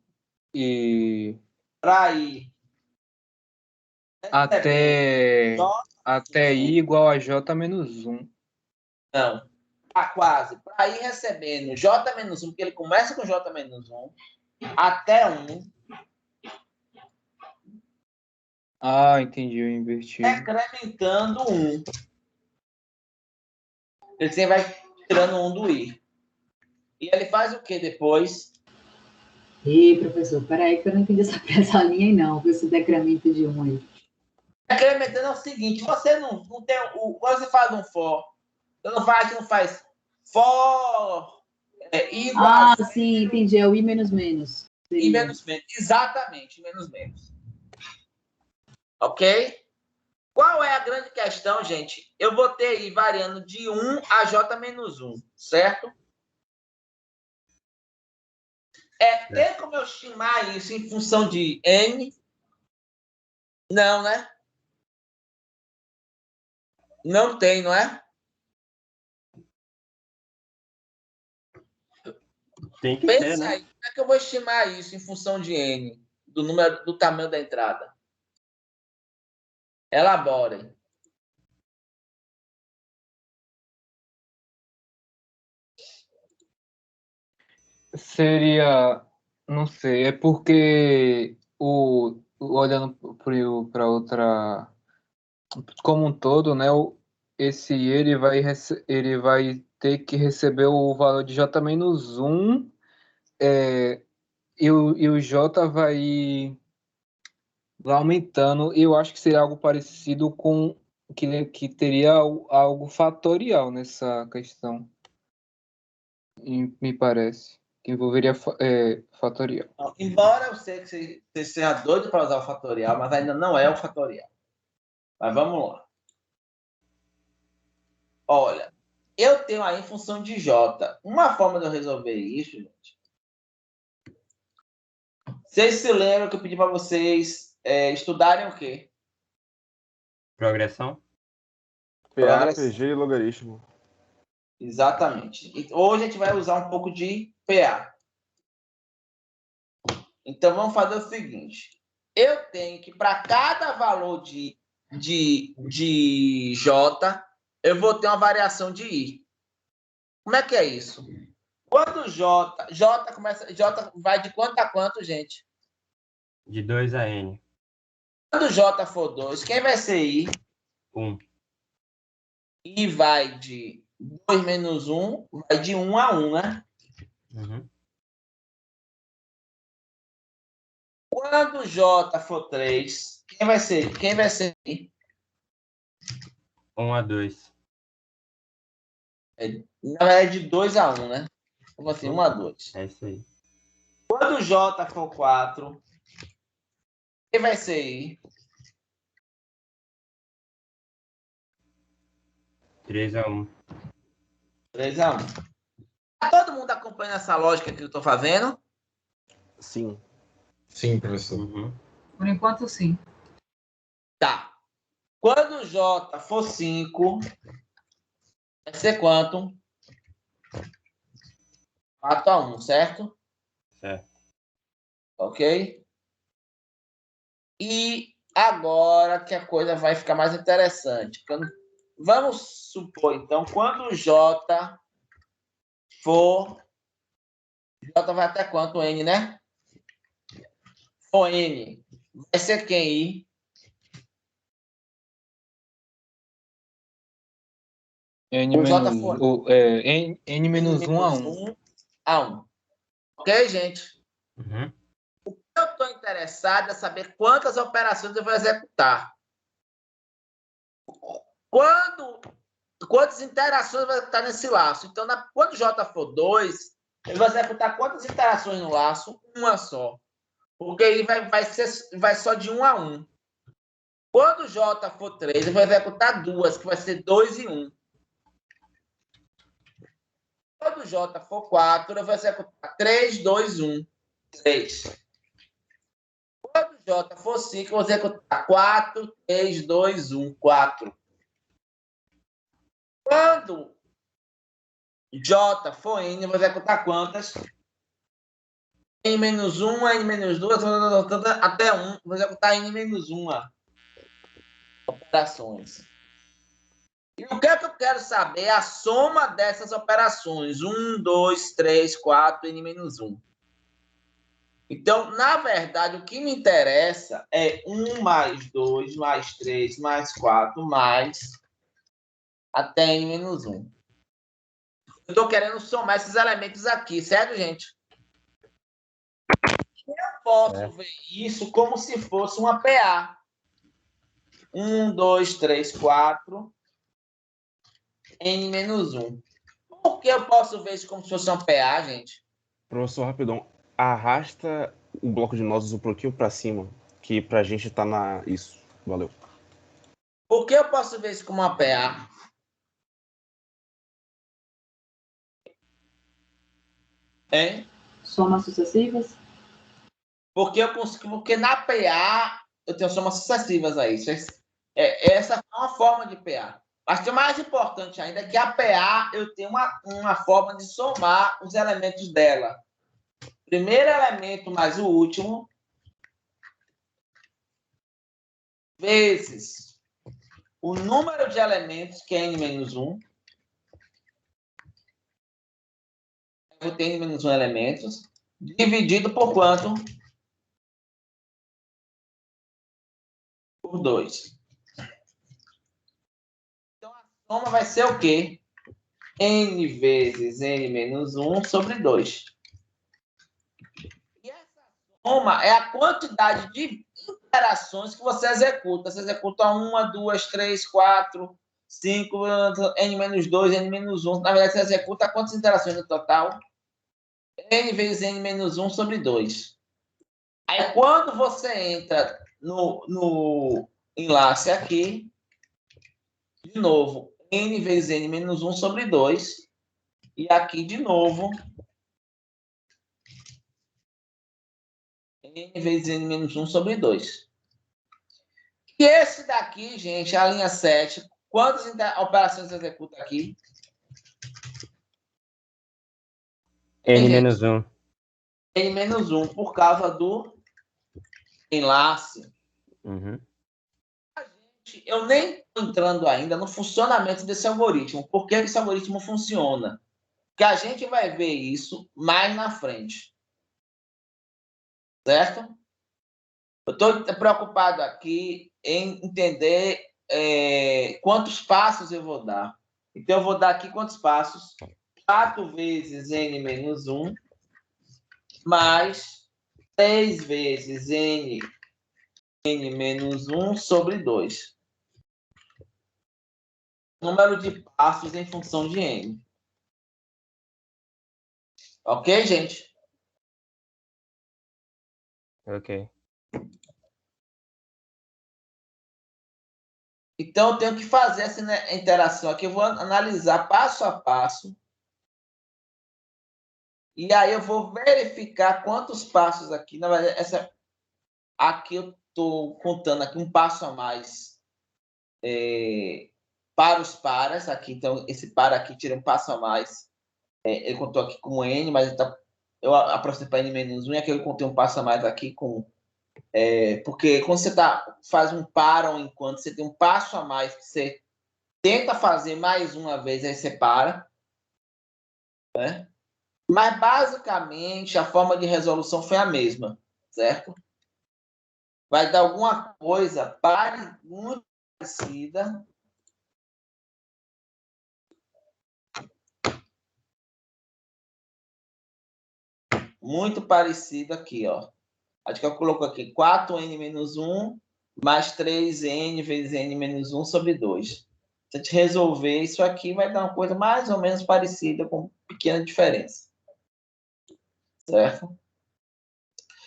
S7: e
S1: Para I.
S7: até
S1: J
S7: I igual a J menos 1.
S1: não. Quase. Para ir recebendo J menos 1, porque ele começa com J menos 1, até 1,
S7: Ah, entendi, eu inverti.
S1: decrementando 1. Ele sempre vai tirando 1 do I. E ele faz o que depois?
S6: Ih, professor, peraí que eu não entendi essa linha aí não, com esse decremento de 1 aí.
S1: Decrementando é o seguinte, você não tem quando você faz um for, você não faz que não faz for igual a
S6: Sim, entendi, é o I menos menos.
S1: I menos menos. Exatamente, menos menos. Ok? Qual é a grande questão, gente? Eu vou ter I variando de 1 a J menos 1, certo? Tem como eu estimar isso em função de N? Não, né? Não tem, não é?
S8: Tem que
S1: Pensa
S8: ter, né?
S1: aí, como é que eu vou estimar isso em função de N? Do número, do tamanho da entrada? Elaborem.
S7: Seria, não sei, é porque olhando para outra, como um todo, né? Esse I, ele vai ter que receber o valor de J menos 1, e o J vai aumentando. Eu acho que seria algo parecido com que teria algo fatorial nessa questão, me parece, que envolveria fatorial.
S1: Embora eu sei que você seja doido para usar o fatorial, mas ainda não é o fatorial. Mas vamos lá. Olha, eu tenho aí em função de J. Uma forma de eu resolver isso, gente. Vocês se lembram que eu pedi para vocês estudarem o quê?
S8: Progressão?
S5: PA, PG e logaritmo.
S1: Exatamente. Hoje a gente vai usar um pouco de PA. Então, vamos fazer o seguinte. Eu tenho que, para cada valor de J, eu vou ter uma variação de I. Como é que é isso? Quando J vai de quanto a quanto, gente?
S8: De 2 a N.
S1: Quando J for 2, quem vai ser I?
S8: 1.
S1: I vai de 2 menos 1, vai de 1 a 1, né?
S8: Uhum.
S1: Quando J for 3, quem vai ser I?
S8: 1 a 2.
S1: Na verdade, de 2 a 1, né? Como assim? 1 a 2.
S8: É isso aí.
S1: Quando J for 4, quem vai ser I?
S8: 3 a 1.
S1: 3 a 1. Tá todo mundo acompanhando essa lógica que eu estou fazendo?
S5: Sim.
S9: Sim, professor.
S8: Uhum.
S2: Por enquanto, sim.
S1: Tá. Quando J for 5, vai ser quanto? 4 a 1, certo?
S8: Certo.
S1: Ok? E agora que a coisa vai ficar mais interessante. Vamos supor, então, quando J for... J vai até quanto? N, né? For N, vai ser quem? I?
S7: N
S1: O J
S7: menos,
S1: for
S7: N menos 1 a 1.
S1: 1 a 1. Ok, gente?
S8: Uhum.
S1: Eu estou interessado em saber quantas operações eu vou executar. Quantas interações vai estar nesse laço? Então, quando J for 2, ele vai executar quantas interações no laço? Uma só. Porque ele vai só de 1 a 1. Quando J for 3, eu vou executar duas, que vai ser 2 e 1. Quando J for 4, eu vou executar 3, 2, 1. 3. Quando J for 5, eu vou executar 4, 3, 2, 1. 4. Quando J for N, eu vou executar quantas? N-1, N-2, até 1. Vou executar N-1 operações. E o que é que eu quero saber? É a soma dessas operações. 1, 2, 3, 4, N-1. Então, na verdade, o que me interessa é 1 mais 2, mais 3, mais 4, mais até N-1. Eu estou querendo somar esses elementos aqui, certo, gente? Eu posso ver isso como se fosse uma PA. 1, 2, 3, 4, N-1. Por que eu posso ver isso como se fosse uma PA, gente?
S5: Professor, rapidão. Arrasta o bloco de nozes um pouquinho para cima, que pra gente tá na... Isso, valeu.
S1: Por que eu posso ver isso como uma PA? Hein?
S6: Somas sucessivas?
S1: Porque na PA eu tenho somas sucessivas aí. Essa é uma forma de PA. Mas o mais importante ainda é que a PA eu tenho uma forma de somar os elementos dela. Primeiro elemento mais o último, vezes o número de elementos, que é N-1. Eu tenho N-1 elementos, dividido por quanto? Por 2. Então, a soma vai ser o quê? N vezes N-1 sobre 2. E essa soma é a quantidade de interações que você executa. Você executa 1, 2, 3, 4, 5, N-2, N-1. Na verdade, você executa quantas interações no total? N vezes N-1 sobre 2. Aí, quando você entra no enlace aqui, de novo, N vezes N-1 sobre 2. E aqui, de novo, N vezes N-1 sobre 2. E esse daqui, gente, a linha 7, quantas operações executa aqui?
S8: N-1.
S1: N-1, por causa do enlace.
S8: Uhum.
S1: Eu nem estou entrando ainda no funcionamento desse algoritmo. Por que esse algoritmo funciona? Que a gente vai ver isso mais na frente. Certo? Eu estou preocupado aqui em entender quantos passos eu vou dar. Então, eu vou dar aqui quantos passos? 4 vezes N-1 mais 3 vezes N-1 sobre 2. Número de passos em função de N. Ok, gente?
S8: Ok.
S1: Então, eu tenho que fazer essa interação aqui. Eu vou analisar passo a passo. E aí, eu vou verificar quantos passos aqui. Na verdade, aqui eu estou contando aqui um passo a mais para os paras. Aqui, então, esse para aqui tira um passo a mais. Ele contou aqui com N, mas eu aproximei para N-1. E aqui eu contei um passo a mais aqui com... porque quando você faz um para ou enquanto, você tem um passo a mais que você tenta fazer mais uma vez, aí você para. Né? Mas, basicamente, a forma de resolução foi a mesma, certo? Vai dar alguma coisa muito parecida. Muito parecida aqui, ó. Acho que eu coloco aqui 4n-1 mais 3n vezes n-1 sobre 2. Se a gente resolver isso aqui, vai dar uma coisa mais ou menos parecida, com pequena diferença. Certo?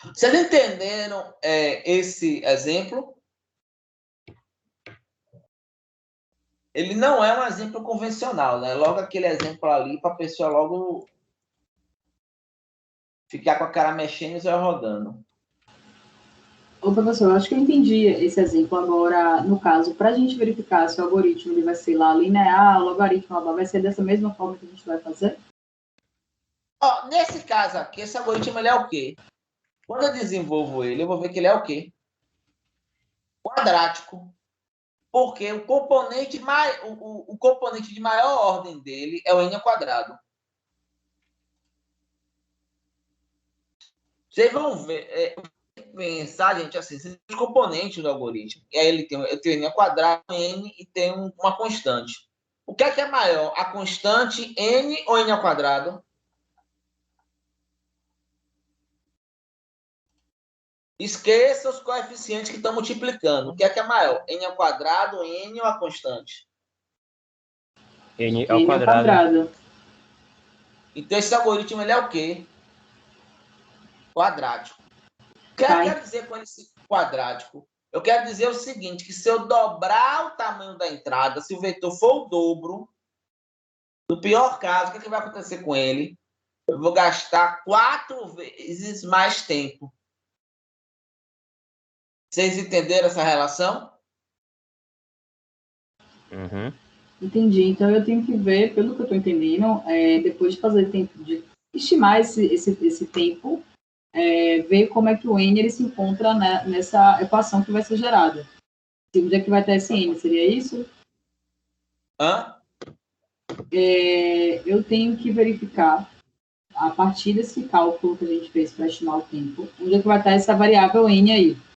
S1: Vocês entenderam esse exemplo? Ele não é um exemplo convencional, né? Logo aquele exemplo ali para a pessoa logo ficar com a cara mexendo e só rodando.
S6: Ô, professor, eu acho que eu entendi esse exemplo agora, no caso, para a gente verificar se o algoritmo ele vai ser lá linear, o logaritmo lá, vai ser dessa mesma forma que a gente vai fazer?
S1: Ó, nesse caso aqui, esse algoritmo ele é o quê? Quando eu desenvolvo ele, eu vou ver que ele é o quê? Quadrático. Porque o componente, o componente de maior ordem dele é o n ao quadrado. Vocês vão ver, pensar, gente, assim, os componentes do algoritmo. E aí eu tenho n ao quadrado, n e tem uma constante. O que é maior? A constante n ou n ao quadrado? Esqueça os coeficientes que estão multiplicando. O que é maior? N ao quadrado, n ou a constante?
S8: N ao
S6: N ao
S8: quadrado.
S6: quadrado.
S1: Então, esse algoritmo ele é o quê? Quadrático. O que
S6: Tá.
S1: eu quero dizer com esse quadrático? Eu quero dizer o seguinte, que se eu dobrar o tamanho da entrada, se o vetor for o dobro, no pior caso, o que vai acontecer com ele? Eu vou gastar 4 vezes mais tempo. Vocês entenderam essa relação?
S8: Uhum.
S6: Entendi. Então eu tenho que ver, pelo que eu estou entendendo, depois de fazer tempo, de estimar esse tempo, ver como é que o N ele se encontra nessa equação que vai ser gerada. Onde é que vai estar esse N? Seria isso?
S1: Hã?
S6: Eu tenho que verificar, a partir desse cálculo que a gente fez para estimar o tempo, onde é que vai estar essa variável N aí.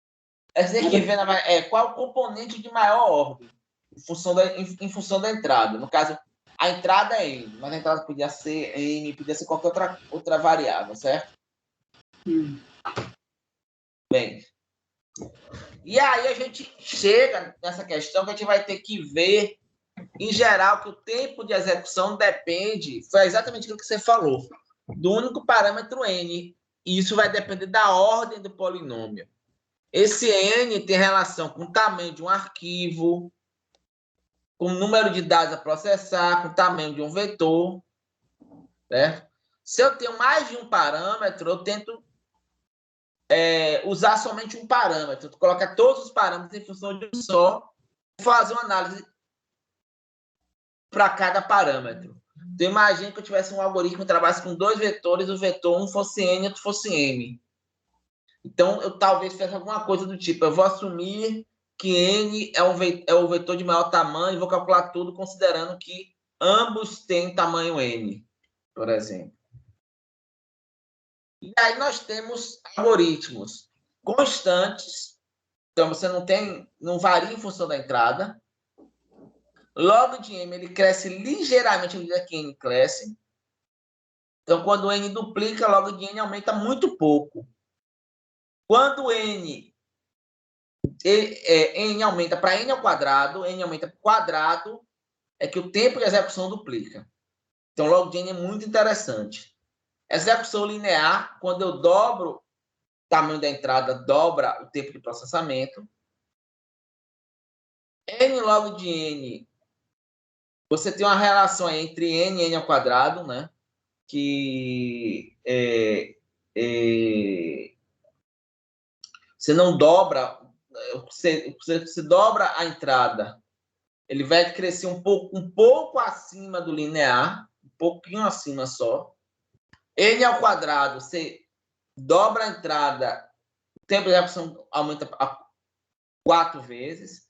S1: Você tem que ver qual o componente de maior ordem, em função da entrada. No caso, a entrada é N, mas a entrada podia ser N, podia ser qualquer outra variável, certo? Bem, e aí a gente chega nessa questão que a gente vai ter que ver, em geral, que o tempo de execução depende, foi exatamente aquilo que você falou, do único parâmetro N, e isso vai depender da ordem do polinômio. Esse N tem relação com o tamanho de um arquivo, com o número de dados a processar, com o tamanho de um vetor, certo? Se eu tenho mais de um parâmetro, eu tento usar somente um parâmetro, colocar todos os parâmetros em função de um só, fazer uma análise para cada parâmetro. Então, imagine que eu tivesse um algoritmo que trabalhasse com 2 vetores, o vetor um fosse N e outro fosse M. Então, eu talvez fizesse alguma coisa do tipo, eu vou assumir que N é o vetor de maior tamanho e vou calcular tudo considerando que ambos têm tamanho N, por exemplo. E aí nós temos algoritmos constantes, então você não varia em função da entrada. Log de M, ele cresce ligeiramente à medida que N cresce. Então, quando N duplica, log de N aumenta muito pouco. Quando N aumenta para N ao quadrado, N aumenta para o quadrado, é que o tempo de execução duplica. Então, log de N é muito interessante. Execução linear, quando eu dobro o tamanho da entrada, dobra o tempo de processamento. N log de N, você tem uma relação entre N e N ao quadrado, né? Que você não dobra, você dobra a entrada, ele vai crescer um pouco acima do linear, um pouquinho acima só. N ao quadrado, você dobra a entrada, o tempo de execução aumenta a 4 vezes.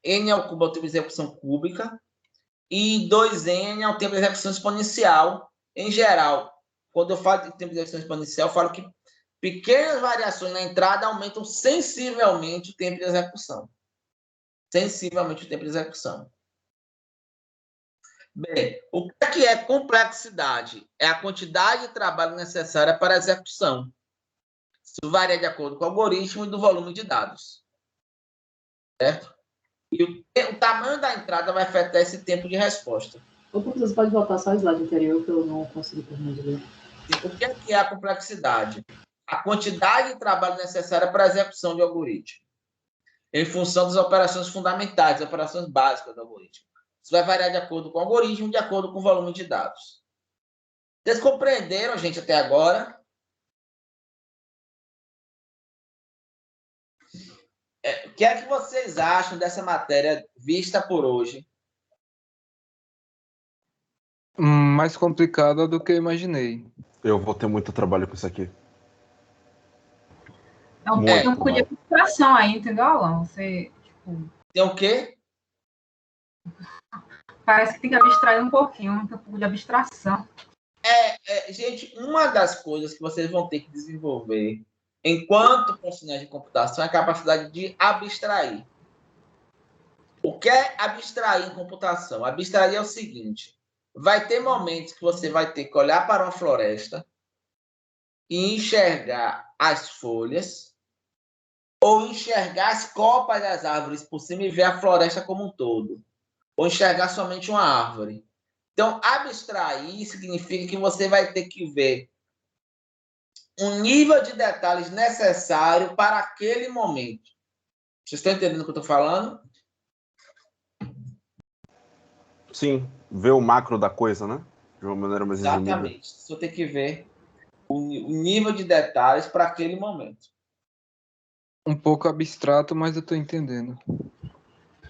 S1: N ao cubo é o tempo de execução cúbica. E 2N é o tempo de execução exponencial. Em geral, quando eu falo de tempo de execução exponencial, eu falo que pequenas variações na entrada aumentam sensivelmente o tempo de execução. Sensivelmente o tempo de execução. Bem, o que é complexidade? É a quantidade de trabalho necessária para a execução. Isso varia de acordo com o algoritmo e do volume de dados. Certo? E o tamanho da entrada vai afetar esse tempo de resposta.
S6: Ô, professor, você pode voltar só o slide anterior, que eu não consegui terminar de ler.
S1: O que é a complexidade? A quantidade de trabalho necessária para a execução de algoritmo, em função das operações fundamentais, das operações básicas do algoritmo. Isso vai variar de acordo com o algoritmo, de acordo com o volume de dados. Vocês compreenderam, gente, até agora? O que é que vocês acham dessa matéria vista por hoje?
S7: Mais complicada do que eu imaginei.
S5: Eu vou ter muito trabalho com isso aqui.
S2: É um,
S5: Muito
S2: tem um pouco de
S5: trabalho.
S2: abstração aí, entendeu, Alan? Você, tipo,
S1: Tem o quê?
S2: parece que tem que abstrair um pouquinho, tem um pouco de abstração.
S1: Gente, uma das coisas que vocês vão ter que desenvolver enquanto profissionais de computação é a capacidade de abstrair. O que é abstrair em computação? Abstrair é o seguinte: vai ter momentos que você vai ter que olhar para uma floresta e enxergar as folhas, ou enxergar as copas das árvores por cima e ver a floresta como um todo, ou enxergar somente uma árvore. Então, abstrair significa que você vai ter que ver um nível de detalhes necessário para aquele momento. Vocês estão entendendo o que eu estou falando?
S5: Sim, ver o macro da coisa, né? De uma maneira mais resumida.
S1: Exatamente. Você tem que ver o nível de detalhes para aquele momento.
S7: Um pouco abstrato, mas eu tô entendendo.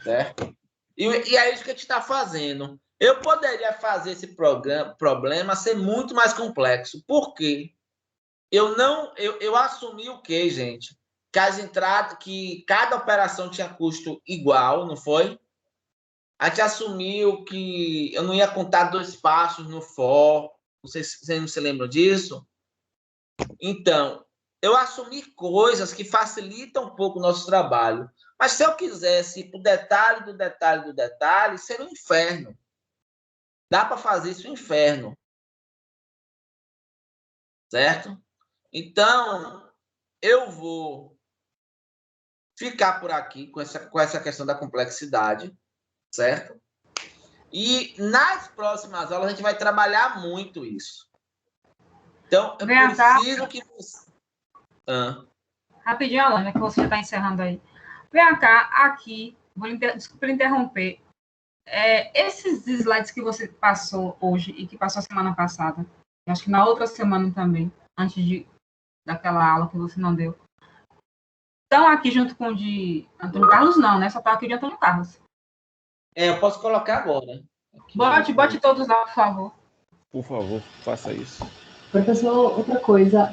S1: Certo? E é isso que a gente está fazendo. Eu poderia fazer esse problema ser muito mais complexo. Por quê? Eu assumi o quê, gente? Que as entradas, que cada operação tinha custo igual, não foi? A gente assumiu que eu não ia contar 2 passos no for. Não sei se vocês não se lembram disso. Então, eu assumi coisas que facilitam um pouco o nosso trabalho. Mas se eu quisesse ir para o detalhe do detalhe do detalhe, seria um inferno. Dá para fazer isso um inferno. Certo? Então, eu vou ficar por aqui com essa questão da complexidade, certo? E nas próximas aulas a gente vai trabalhar muito isso. Então, eu
S2: Vem cá,
S1: preciso que você...
S2: rapidinho, Alan, que você já está encerrando aí. Vem cá, aqui, desculpa interromper. Esses slides que você passou hoje e que passou a semana passada, acho que na outra semana também, antes daquela aula que você não deu, estão aqui junto com o de Antônio Carlos, não, né? Só está aqui de Antônio Carlos.
S1: Eu posso colocar agora.
S2: Bote todos lá, por favor.
S5: Por favor, faça isso.
S6: Professor, outra coisa,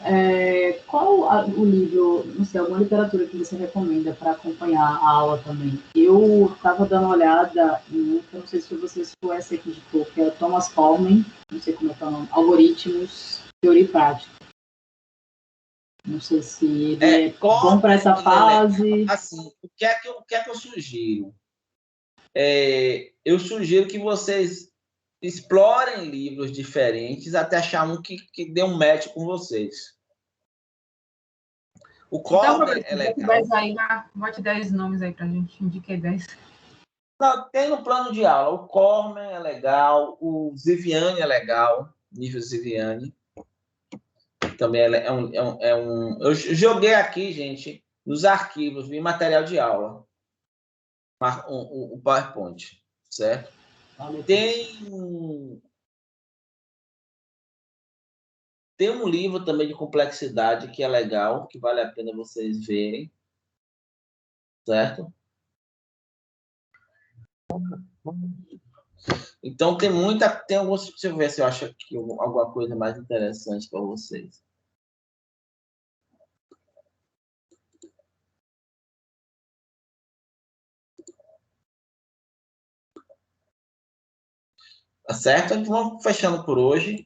S6: qual o livro, não sei, alguma literatura que você recomenda para acompanhar a aula também? Eu estava dando uma olhada em, eu não sei se vocês conhecem aqui de pouco, que é o Thomas Kuhlman, não sei como é que é o nome, Algoritmos, Teoria e Prática. Não sei se ele é bom para essa fase.
S1: Assim, o que é que eu sugiro? Eu sugiro que vocês explorem livros diferentes até achar um que dê um match com vocês. O Kuhlman é legal.
S2: Bote 10 nomes aí para a gente, indiquei 10.
S1: Não, tem no plano de aula. O Kuhlman é legal, o Ziviani é legal, nível Ziviani. Também eu joguei aqui, gente, nos arquivos, vi material de aula. O PowerPoint, certo? Tem um livro também de complexidade que é legal, que vale a pena vocês verem, certo? Então tem alguns, deixa eu ver se eu acho aqui alguma coisa mais interessante para vocês. Tá certo? Então vamos fechando por hoje.